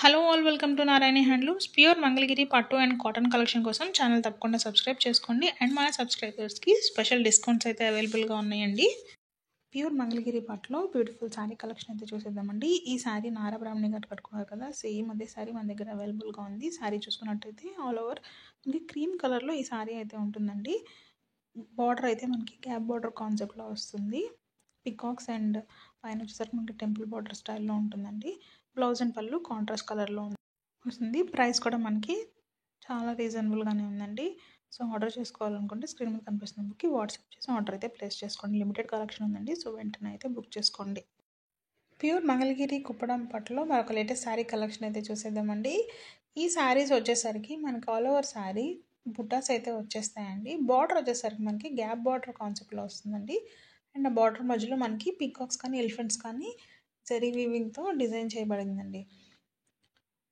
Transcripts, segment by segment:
Hello all welcome to Narayana handlooms pure Mangalagiri పట్టు and cotton collection కోసం channel తప్పకుండా subscribe చేసుకోండి అండ్ మన సబ్స్క్రైబర్స్కి స్పెషల్ డిస్కౌంట్స్ అయితే అవైలబుల్గా ఉన్నాయండి. ప్యూర్ మంగళగిరి పట్టులో బ్యూటిఫుల్ శారీ కలెక్షన్ అయితే చూసేద్దామండి. ఈ శారీ నారా బ్రాహ్మణి గారు కట్టుకున్నారు కదా, సేమ్ అదే శారీ మన దగ్గర అవైలబుల్గా ఉంది. శారీ చూసుకున్నట్టయితే ఆల్ ఓవర్ మనకి క్రీమ్ కలర్లో ఈ శారీ అయితే ఉంటుందండి. బార్డర్ అయితే మనకి గ్యాప్ బార్డర్ కాన్సెప్ట్లో వస్తుంది. పికాక్స్ అండ్ పైన వచ్చేసరికి మనకి టెంపుల్ బార్డర్ స్టైల్లో ఉంటుందండి. బ్లౌజ్ అండ్ పళ్ళు కాంట్రాస్ట్ కలర్లో వస్తుంది. ప్రైస్ కూడా మనకి చాలా రీజనబుల్గానే ఉందండి. సో ఆర్డర్ చేసుకోవాలనుకుంటే స్క్రీన్ మీద కనిపిస్తున్న నెంబర్కి వాట్సాప్ చేసి ఆర్డర్ అయితే ప్లేస్ చేసుకోండి. లిమిటెడ్ కలెక్షన్ ఉందండి, సో వెంటనే అయితే బుక్ చేసుకోండి. ప్యూర్ మంగళగిరి కుప్పడం పట్టులో మరొక లేటెస్ట్ శారీ కలెక్షన్ అయితే చూసేద్దామండి. ఈ శారీస్ వచ్చేసరికి మనకి ఆల్ ఓవర్ శారీ బుట్టాస్ అయితే వచ్చేస్తాయండి. బార్డర్ వచ్చేసరికి మనకి గ్యాప్ బార్డర్ కాన్సెప్ట్లో వస్తుందండి. అండ్ ఆ బార్డర్ మధ్యలో మనకి పీకాక్స్ కానీ ఎలిఫెంట్స్ కానీ జరీ వీవింగ్తో డిజైన్ చేయబడిందండి.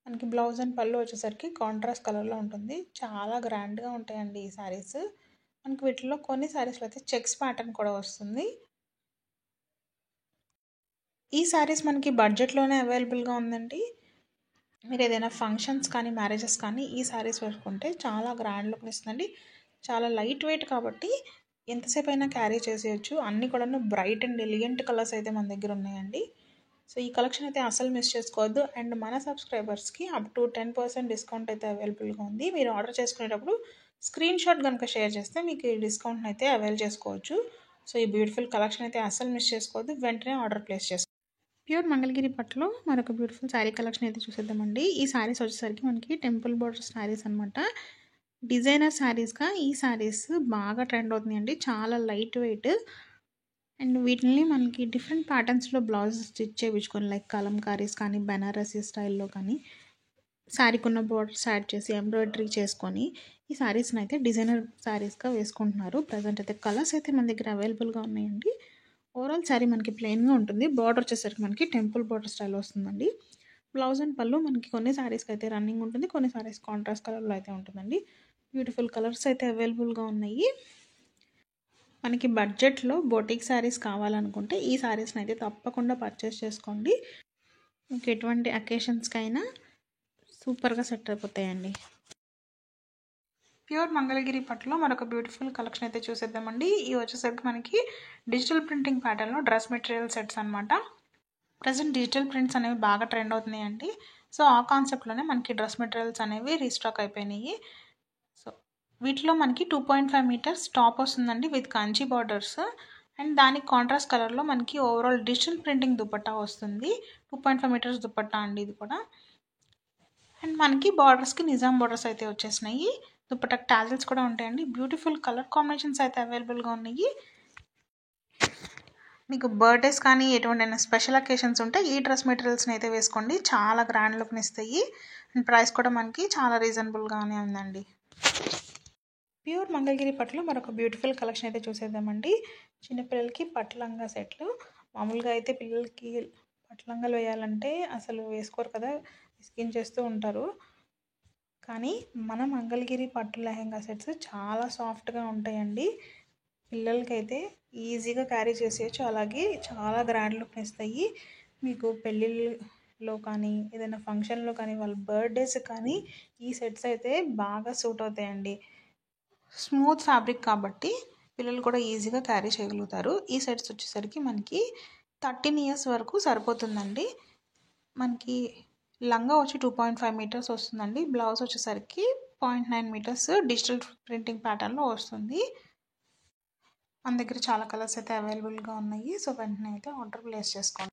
మనకి బ్లౌజ్ అండ్ పళ్ళు వచ్చేసరికి కాంట్రాస్ట్ కలర్లో ఉంటుంది. చాలా గ్రాండ్గా ఉంటాయండి ఈ శారీస్. మనకి వీటిలో కొన్ని శారీస్లో అయితే చెక్స్ ప్యాటర్న్ కూడా వస్తుంది. ఈ శారీస్ మనకి బడ్జెట్లోనే అవైలబుల్గా ఉందండి. మీరు ఏదైనా ఫంక్షన్స్ కానీ మ్యారేజెస్ కానీ ఈ శారీస్ వేసుకుంటే చాలా గ్రాండ్ లుక్ ఇస్తుందండి. చాలా లైట్ వెయిట్ కాబట్టి ఎంతసేపు అయినా క్యారీ చేసేయచ్చు. అన్నీ కూడా బ్రైట్ అండ్ ఎలిగెంట్ కలర్స్ అయితే మన దగ్గర ఉన్నాయండి. సో ఈ కలెక్షన్ అయితే అసలు మిస్ చేసుకోవద్దు. అండ్ మన సబ్స్క్రైబర్స్కి అప్ టు 10% డిస్కౌంట్ అయితే అవైలబుల్గా ఉంది. మీరు ఆర్డర్ చేసుకునేటప్పుడు స్క్రీన్ షాట్ కనుక షేర్ చేస్తే మీకు ఈ డిస్కౌంట్ని అయితే అవైల్ చేసుకోవచ్చు. సో ఈ బ్యూటిఫుల్ కలెక్షన్ అయితే అసలు మిస్ చేసుకోవద్దు, వెంటనే ఆర్డర్ ప్లేస్ చేసుకోండి. ప్యూర్ మంగళగిరి పట్టులో మరొక బ్యూటిఫుల్ శారీ కలెక్షన్ అయితే చూసేద్దామండి. ఈ శారీస్ వచ్చేసరికి మనకి టెంపుల్ బోర్డర్ శారీస్ అనమాట. డిజైనర్ శారీస్గా ఈ శారీస్ బాగా ట్రెండ్ అవుతున్నాయండి. చాలా లైట్ వెయిట్ అండ్ వీటిని మనకి డిఫరెంట్ ప్యాటర్న్స్లో బ్లౌజ్ స్టిచ్ చేయించుకొని లైక్ కలంకారీస్ కానీ బెనారసీ స్టైల్లో కానీ శారీకి ఉన్న బోర్డర్స్ యాడ్ చేసి ఎంబ్రాయిడరీ చేసుకొని ఈ శారీస్ని అయితే డిజైనర్ శారీస్గా వేసుకుంటున్నారు. ప్రజెంట్ అయితే కలర్స్ అయితే మన దగ్గర అవైలబుల్గా ఉన్నాయండి. ఓవరాల్ శారీ మనకి ప్లెయిన్గా ఉంటుంది. బార్డర్ వచ్చేసరికి మనకి టెంపుల్ బార్డర్ స్టైల్ వస్తుందండి. బ్లౌజ్ అండ్ పళ్ళు మనకి కొన్ని శారీస్కి అయితే రన్నింగ్ ఉంటుంది, కొన్ని శారీస్ కాంట్రాస్ట్ కలర్లో అయితే ఉంటుందండి. బ్యూటిఫుల్ కలర్స్ అయితే అవైలబుల్గా ఉన్నాయి. మనకి బడ్జెట్లో బొటిక్ శారీస్ కావాలనుకుంటే ఈ శారీస్ని అయితే తప్పకుండా పర్చేస్ చేసుకోండి. మీకు ఎటువంటి అకేషన్స్కైనా సూపర్గా సెట్ అయిపోతాయండి. ప్యూర్ మంగళగిరి పట్టులో మరొక బ్యూటిఫుల్ కలెక్షన్ అయితే చూసేద్దామండి. ఇవి వచ్చేసరికి మనకి డిజిటల్ ప్రింటింగ్ ప్యాటర్న్లో డ్రెస్ మెటీరియల్ సెట్స్ అనమాట. ప్రజెంట్ డిజిటల్ ప్రింట్స్ అనేవి బాగా ట్రెండ్ అవుతున్నాయండి. సో ఆ కాన్సెప్ట్లోనే మనకి డ్రెస్ మెటీరియల్స్ అనేవి రీస్టాక్ అయిపోయినాయి. సో వీటిలో మనకి 2.5 మీటర్స్ టాప్ వస్తుందండి విత్ కంచి బార్డర్స్. అండ్ దానికి కాంట్రాస్ట్ కలర్లో మనకి ఓవరాల్ డిజిటల్ ప్రింటింగ్ దుపట్టా వస్తుంది. 2.5 మీటర్స్ దుపట్టా అండి ఇది కూడా. అండ్ మనకి బార్డర్స్కి నిజాం బార్డర్స్ అయితే వచ్చేసినాయి. దుపట్టాకి టాజిల్స్ కూడా ఉంటాయండి. బ్యూటిఫుల్ కలర్ కాంబినేషన్స్ అయితే అవైలబుల్గా ఉన్నాయి. మీకు బర్త్డేస్ కానీ ఎటువంటి స్పెషల్ అకేషన్స్ ఉంటే ఈ డ్రెస్ మెటీరియల్స్ని అయితే వేసుకోండి. చాలా గ్రాండ్ లుక్ని ఇస్తాయి. అండ్ ప్రైస్ కూడా మనకి చాలా రీజనబుల్గానే ఉందండి. ప్యూర్ మంగళగిరి పట్టులో మరొక బ్యూటిఫుల్ కలెక్షన్ అయితే చూసేద్దామండి. చిన్నపిల్లలకి పట్టు లంగా సెట్లు. మామూలుగా అయితే పిల్లలకి పట్టు లంగాలు వేయాలంటే అసలు వేసుకోరు కదా, స్కిన్ చేస్తూ ఉంటారు. కానీ మన మంగళగిరి పట్టు లెహంగా సెట్స్ చాలా సాఫ్ట్గా ఉంటాయండి. పిల్లలకైతే ఈజీగా క్యారీ చేసేయచ్చు, అలాగే చాలా గ్రాండ్ లుక్ని ఇస్తాయి. మీకు పెళ్ళిళ్ళలో కానీ ఏదైనా ఫంక్షన్లో కానీ వాళ్ళ బర్త్డేస్ కానీ ఈ సెట్స్ అయితే బాగా సూట్ అవుతాయండి. స్మూత్ ఫ్యాబ్రిక్ కాబట్టి పిల్లలు కూడా ఈజీగా క్యారీ చేయగలుగుతారు. ఈ సెట్స్ వచ్చేసరికి మనకి 13 ఇయర్స్ వరకు సరిపోతుందండి. మనకి లంగా వచ్చి 2.5 మీటర్స్ వస్తుందండి. బ్లౌజ్ వచ్చేసరికి 0.9 మీటర్స్ డిజిటల్ ప్రింటింగ్ ప్యాటర్న్లో వస్తుంది. మన దగ్గర చాలా కలర్స్ అయితే అవైలబుల్గా ఉన్నాయి. సో వెంటనే అయితే ఆర్డర్ ప్లేస్ చేసుకోండి.